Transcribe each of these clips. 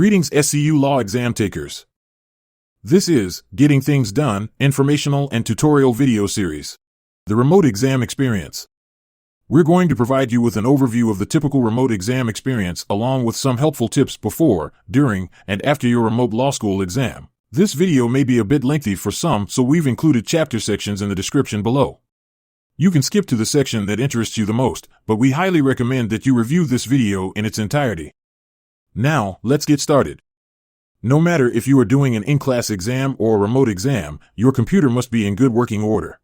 Greetings SCU Law exam takers. This is Getting Things Done, informational and tutorial video series. The remote exam experience. We're going to provide you with an overview of the typical remote exam experience along with some helpful tips before, during, and after your remote law school exam. This video may be a bit lengthy for some, so we've included chapter sections in the description below. You can skip to the section that interests you the most, but we highly recommend that you review this video in its entirety. Now, let's get started. No matter if you are doing an in-class exam or a remote exam, your computer must be in good working order.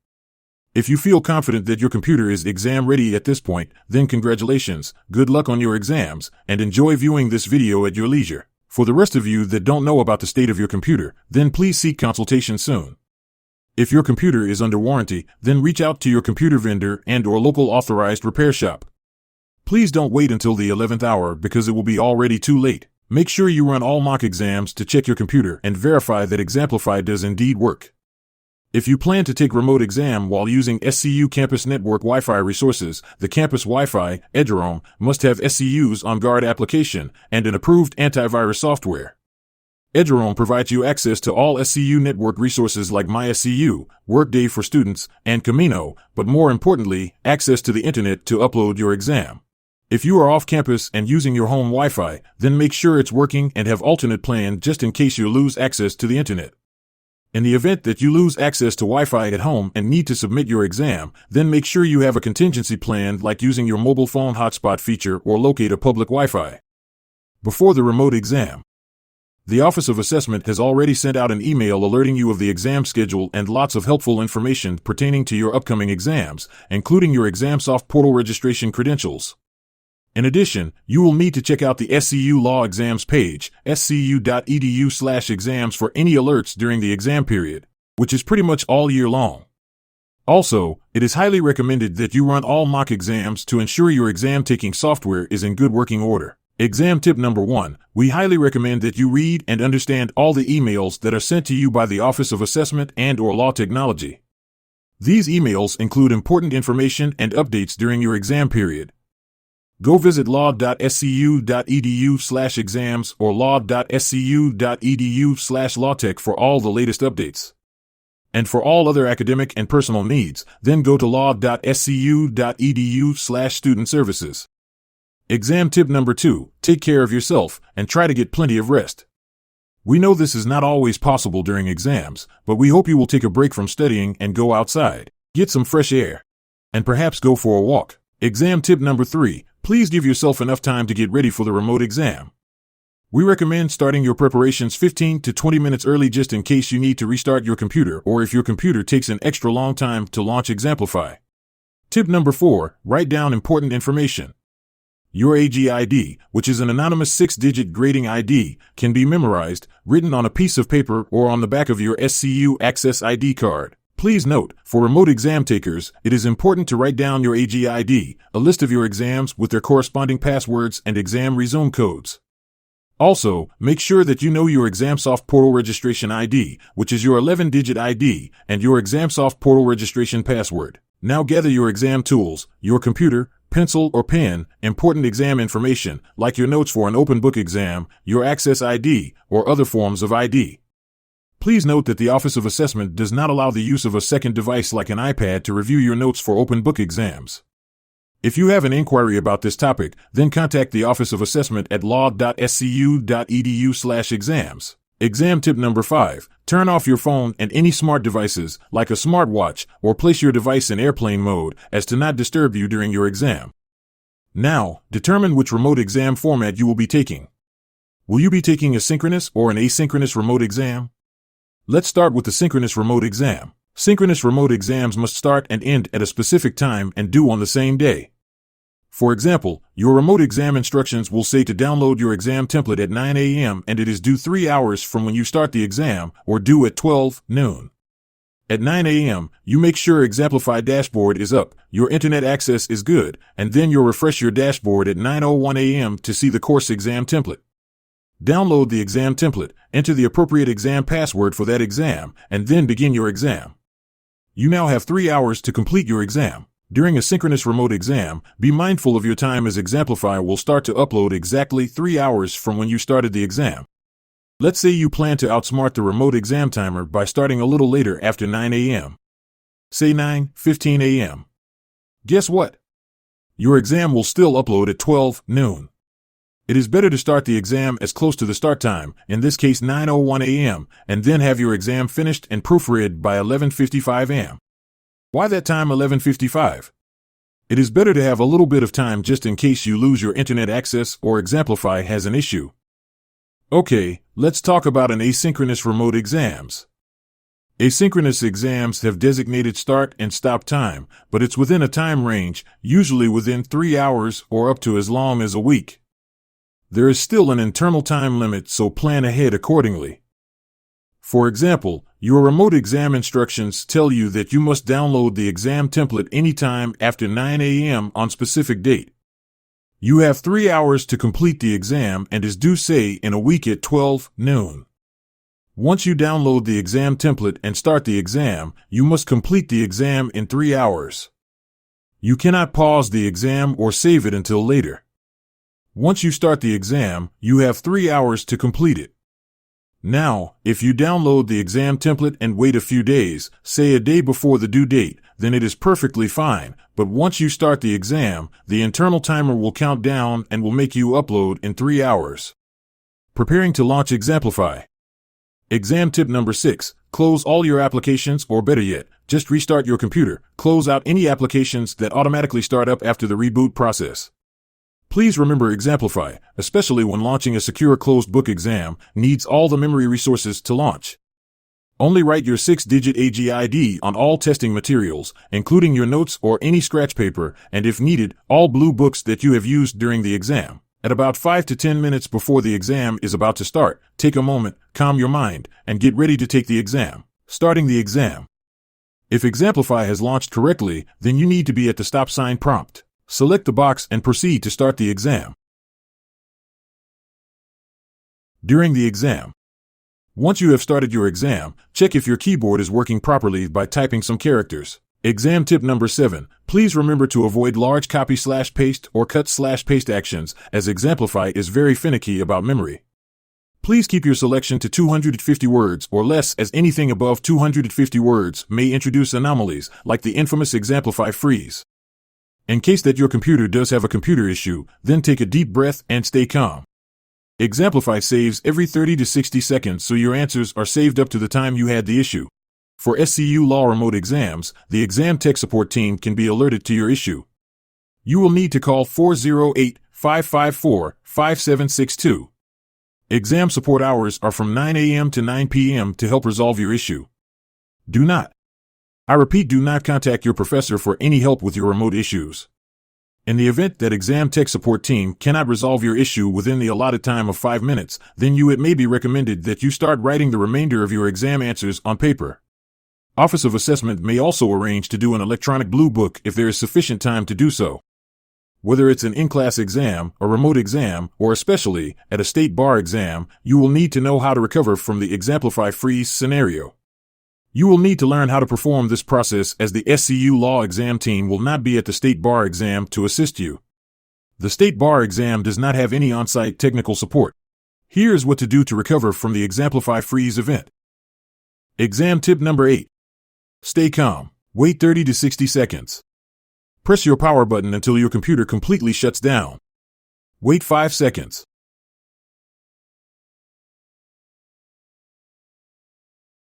If you feel confident that your computer is exam ready at this point, then congratulations, good luck on your exams, and enjoy viewing this video at your leisure. For the rest of you that don't know about the state of your computer, then please seek consultation soon. If your computer is under warranty, then reach out to your computer vendor and/or local authorized repair shop. Please don't wait until the 11th hour because it will be already too late. Make sure you run all mock exams to check your computer and verify that Examplify does indeed work. If you plan to take remote exam while using SCU Campus Network Wi-Fi resources, the Campus Wi-Fi, EDROM, must have SCU's OnGuard application and an approved antivirus software. EDROM provides you access to all SCU network resources like MySCU, Workday for Students, and Camino, but more importantly, access to the internet to upload your exam. If you are off campus and using your home Wi-Fi, then make sure it's working and have alternate plan just in case you lose access to the internet. In the event that you lose access to Wi-Fi at home and need to submit your exam, then make sure you have a contingency plan like using your mobile phone hotspot feature or locate a public Wi-Fi. Before the remote exam, the Office of Assessment has already sent out an email alerting you of the exam schedule and lots of helpful information pertaining to your upcoming exams, including your ExamSoft portal registration credentials. In addition, you will need to check out the SCU Law Exams page, scu.edu/exams for any alerts during the exam period, which is pretty much all year long. Also, it is highly recommended that you run all mock exams to ensure your exam-taking software is in good working order. Exam tip number 1, we highly recommend that you read and understand all the emails that are sent to you by the Office of Assessment and/or Law Technology. These emails include important information and updates during your exam period. Go visit law.scu.edu/exams or law.scu.edu/lawtech for all the latest updates. And for all other academic and personal needs, then go to law.scu.edu/student-services. Exam tip number 2, take care of yourself and try to get plenty of rest. We know this is not always possible during exams, but we hope you will take a break from studying and go outside, get some fresh air, and perhaps go for a walk. Exam tip number 3, please give yourself enough time to get ready for the remote exam. We recommend starting your preparations 15 to 20 minutes early just in case you need to restart your computer or if your computer takes an extra long time to launch Examplify. Tip number 4, write down important information. Your AG ID, which is an anonymous 6-digit grading ID, can be memorized, written on a piece of paper or on the back of your SCU Access ID card. Please note, for remote exam takers, it is important to write down your AG ID, a list of your exams with their corresponding passwords and exam resume codes. Also, make sure that you know your ExamSoft portal registration ID, which is your 11-digit ID, and your ExamSoft portal registration password. Now gather your exam tools, your computer, pencil or pen, important exam information, like your notes for an open book exam, your Access ID, or other forms of ID. Please note that the Office of Assessment does not allow the use of a second device like an iPad to review your notes for open book exams. If you have an inquiry about this topic, then contact the Office of Assessment at law.scu.edu/exams. Exam tip number 5, turn off your phone and any smart devices, like a smartwatch, or place your device in airplane mode as to not disturb you during your exam. Now, determine which remote exam format you will be taking. Will you be taking a synchronous or an asynchronous remote exam? Let's start with the synchronous remote exam. Synchronous remote exams must start and end at a specific time and due on the same day. For example, your remote exam instructions will say to download your exam template at 9 a.m. and it is due 3 hours from when you start the exam, or due at 12 noon. At 9 a.m., you make sure Examplify dashboard is up, your internet access is good, and then you'll refresh your dashboard at 9:01 a.m. to see the course exam template. Download the exam template, enter the appropriate exam password for that exam, and then begin your exam. You now have 3 hours to complete your exam. During a synchronous remote exam, be mindful of your time as Examplify will start to upload exactly 3 hours from when you started the exam. Let's say you plan to outsmart the remote exam timer by starting a little later after 9 a.m. Say 9:15 a.m. Guess what? Your exam will still upload at 12 noon. It is better to start the exam as close to the start time, in this case 9:01 a.m., and then have your exam finished and proofread by 11:55 a.m. Why that time 11:55? It is better to have a little bit of time just in case you lose your internet access or Examplify has an issue. Okay, let's talk about an asynchronous remote exams. Asynchronous exams have designated start and stop time, but it's within a time range, usually within 3 hours or up to as long as a week. There is still an internal time limit, so plan ahead accordingly. For example, your remote exam instructions tell you that you must download the exam template anytime after 9 a.m. on specific date. You have 3 hours to complete the exam and is due, say, in a week at 12 noon. Once you download the exam template and start the exam, you must complete the exam in 3 hours. You cannot pause the exam or save it until later. Once you start the exam, you have 3 hours to complete it. Now, if you download the exam template and wait a few days, say a day before the due date, then it is perfectly fine, but once you start the exam, the internal timer will count down and will make you upload in 3 hours. Preparing to launch Examplify. Exam tip number 6, close all your applications, or better yet, just restart your computer. Close out any applications that automatically start up after the reboot process. Please remember, Examplify, especially when launching a secure closed book exam, needs all the memory resources to launch. Only write your 6-digit AGID on all testing materials, including your notes or any scratch paper, and if needed, all blue books that you have used during the exam. At about 5 to 10 minutes before the exam is about to start, take a moment, calm your mind, and get ready to take the exam. Starting the exam. If Examplify has launched correctly, then you need to be at the stop sign prompt. Select the box and proceed to start the exam. During the exam. Once you have started your exam, check if your keyboard is working properly by typing some characters. Exam tip number 7. Please remember to avoid large copy/paste or cut/paste actions, as Examplify is very finicky about memory. Please keep your selection to 250 words or less, as anything above 250 words may introduce anomalies, like the infamous Examplify freeze. In case that your computer does have a computer issue, then take a deep breath and stay calm. Examplify saves every 30 to 60 seconds, so your answers are saved up to the time you had the issue. For SCU Law remote exams, the exam tech support team can be alerted to your issue. You will need to call 408-554-5762. Exam support hours are from 9 a.m. to 9 p.m. to help resolve your issue. I repeat, do not contact your professor for any help with your remote issues. In the event that exam tech support team cannot resolve your issue within the allotted time of 5 minutes, then it may be recommended that you start writing the remainder of your exam answers on paper. Office of Assessment may also arrange to do an electronic blue book if there is sufficient time to do so. Whether it's an in-class exam, a remote exam, or especially at a state bar exam, you will need to know how to recover from the Examplify freeze scenario. You will need to learn how to perform this process, as the SCU Law exam team will not be at the state bar exam to assist you. The state bar exam does not have any on-site technical support. Here's what to do to recover from the Examplify freeze event. Exam tip number 8. Stay calm. Wait 30 to 60 seconds. Press your power button until your computer completely shuts down. Wait 5 seconds.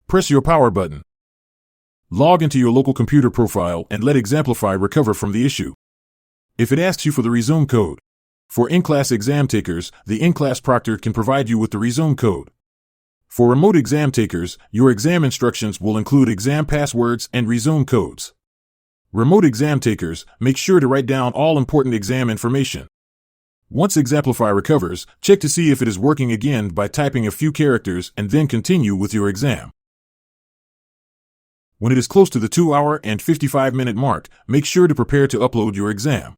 Press your power button. Log into your local computer profile and let Examplify recover from the issue. If it asks you for the resume code. For in-class exam takers, the in-class proctor can provide you with the resume code. For remote exam takers, your exam instructions will include exam passwords and resume codes. Remote exam takers, make sure to write down all important exam information. Once Examplify recovers, check to see if it is working again by typing a few characters and then continue with your exam. When it is close to the 2-hour and 55-minute mark, make sure to prepare to upload your exam.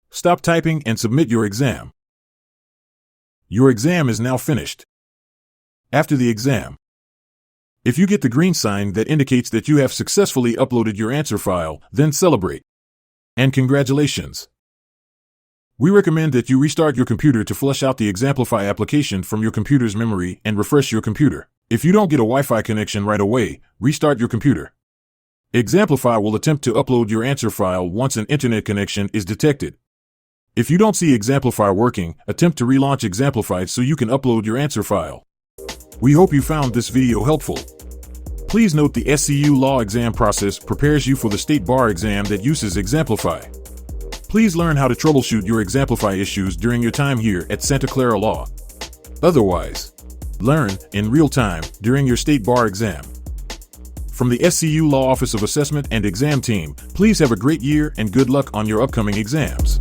Stop typing and submit your exam. Your exam is now finished. After the exam, if you get the green sign that indicates that you have successfully uploaded your answer file, then celebrate. And congratulations! We recommend that you restart your computer to flush out the Examplify application from your computer's memory and refresh your computer. If you don't get a Wi-Fi connection right away, restart your computer. Examplify will attempt to upload your answer file once an internet connection is detected. If you don't see Examplify working, attempt to relaunch Examplify so you can upload your answer file. We hope you found this video helpful. Please note the SCU law exam process prepares you for the state bar exam that uses Examplify. Please learn how to troubleshoot your Examplify issues during your time here at Santa Clara Law. Otherwise, learn in real time during your state bar exam. From the SCU Law Office of Assessment and Exam Team, please have a great year and good luck on your upcoming exams.